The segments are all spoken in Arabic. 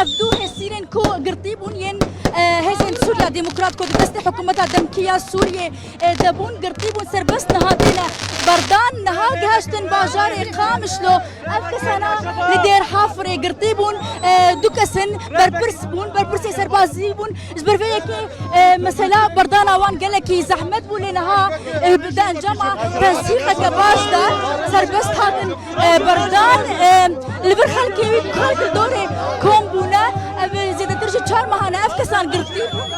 افدو هسيرن كو قرطيبون ين هزن سوريا ديمقراط كو دست حكومتها دمكيا سوريا دبون قرطيبون سربس نهادينا بردان نهاج هاشتن باجار قامشلو افكسانا لدير حافري قرطيبون دوكسن بربرسي سربازيبون جبرفيك مثلا بردان اوان قالكي زحمت بولينها بدا الجامعه تنسيق كباشدا سربس هادن بردان لبرخلكي خلق دوري كومبونا زيد ترجع شهر مهانا افكسان قرطيبون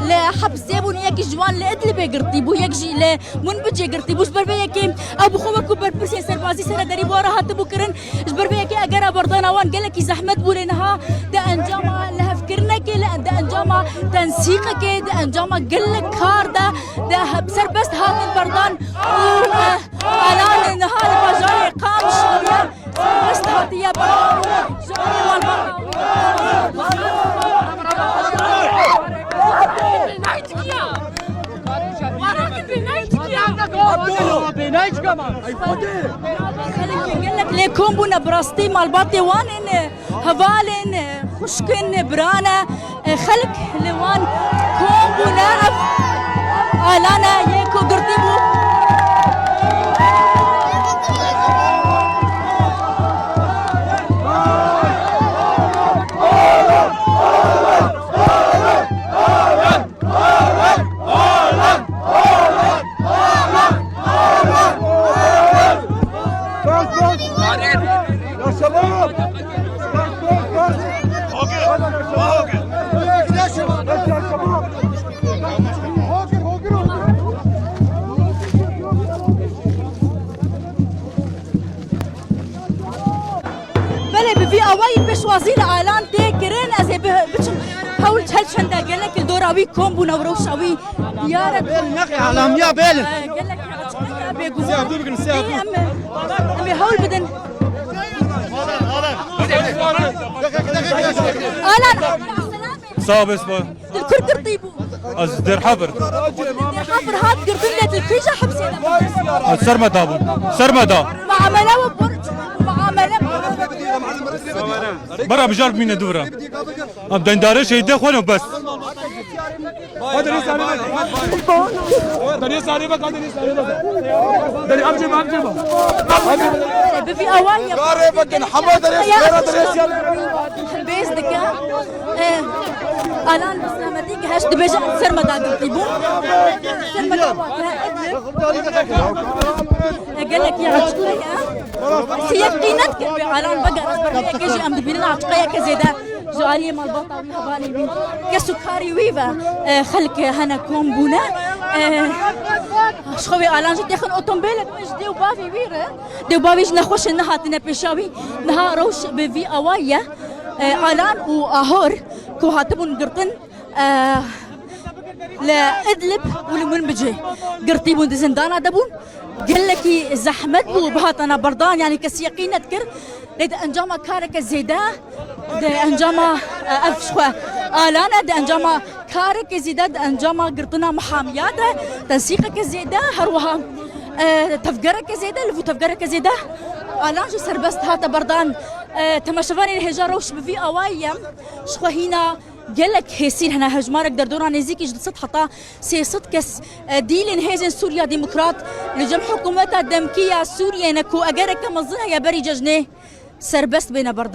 لا حبس زيبون ياكي جوان لادلبي قرطيبو ياكجي لا منبجي قرطيبو جبر بياكي ابو خوكو بربرسي سربازي سنه دري بورا هاتبو كرن جبر بياكي اقرا بردانا وان قالكي زحمت بولينها دا انجاما لها فكرنك لا دا انجاما تنسيقك دا انجاما قلك كاردا دا بسربست هات البردان انا نهار باجاي قام شويه بس هاتيا بردان ليكم بنا براستي مال باطي وانن هفالن خشكن برانا خلق لوان كوم بنا الانا يكو قرطيبو بفي أواي بش وزير إعلان تكرين أزي بتشم حاول هل شندا قال لك الدوراوي كومبو نوروش أوي يا رب نقي علام يا بيل قال لك بيجو أمي حاول بدن أهلا صابس با الكركر طيبو از در حبر حفر هات قردلة الكيجة حبسينا سرمدا معاملة وبرج معاملة برا بجرب مين دورا ام دنداره شهيده خونه بس بفي أوايا بيز دكا الان بس لما تيجي هاش دبيجا سرمدا قرطيبون سرمدا قال لك يا عشقية سيقينتك الان بقى اصبر كيجي ام دبينا عشقية كزيدا جوالي مال بطاوي هبالي بين كسكاري ويفا خلك هنا كومبونا شخوي الان جدي خن اوتومبيل ديو بافي ويره ديو بافيش نخوش انها تنبشاوي نها روش بفي اوايا الان واهور كو هاتبون قرطن لا ادلب ولمن بجي قرطيبون دزندانا دبون قال لك زحمت بو بهاتنا بردان يعني كسيقين اذكر ليد انجاما كارك الزيدا ده انجاما افشوا الانا ده انجاما كارك زيدا ده انجاما قرطنا محاميات تنسيقك الزيدا هروها تفقرك زيدا لفو تفقرك زيدا الان جو سربست هاتا بردان تماشفاني الهجاروش بفي اوايم شخوا هنا قال لك هيسين هنا هجمارك دردورا نزيكي جد صد حطا سي صد كس ديلين هيزن سوريا ديمقراط لجم حكومتها دمكية سوريا نكو اجارك مظنها يا بري ججنه سربست بين بردان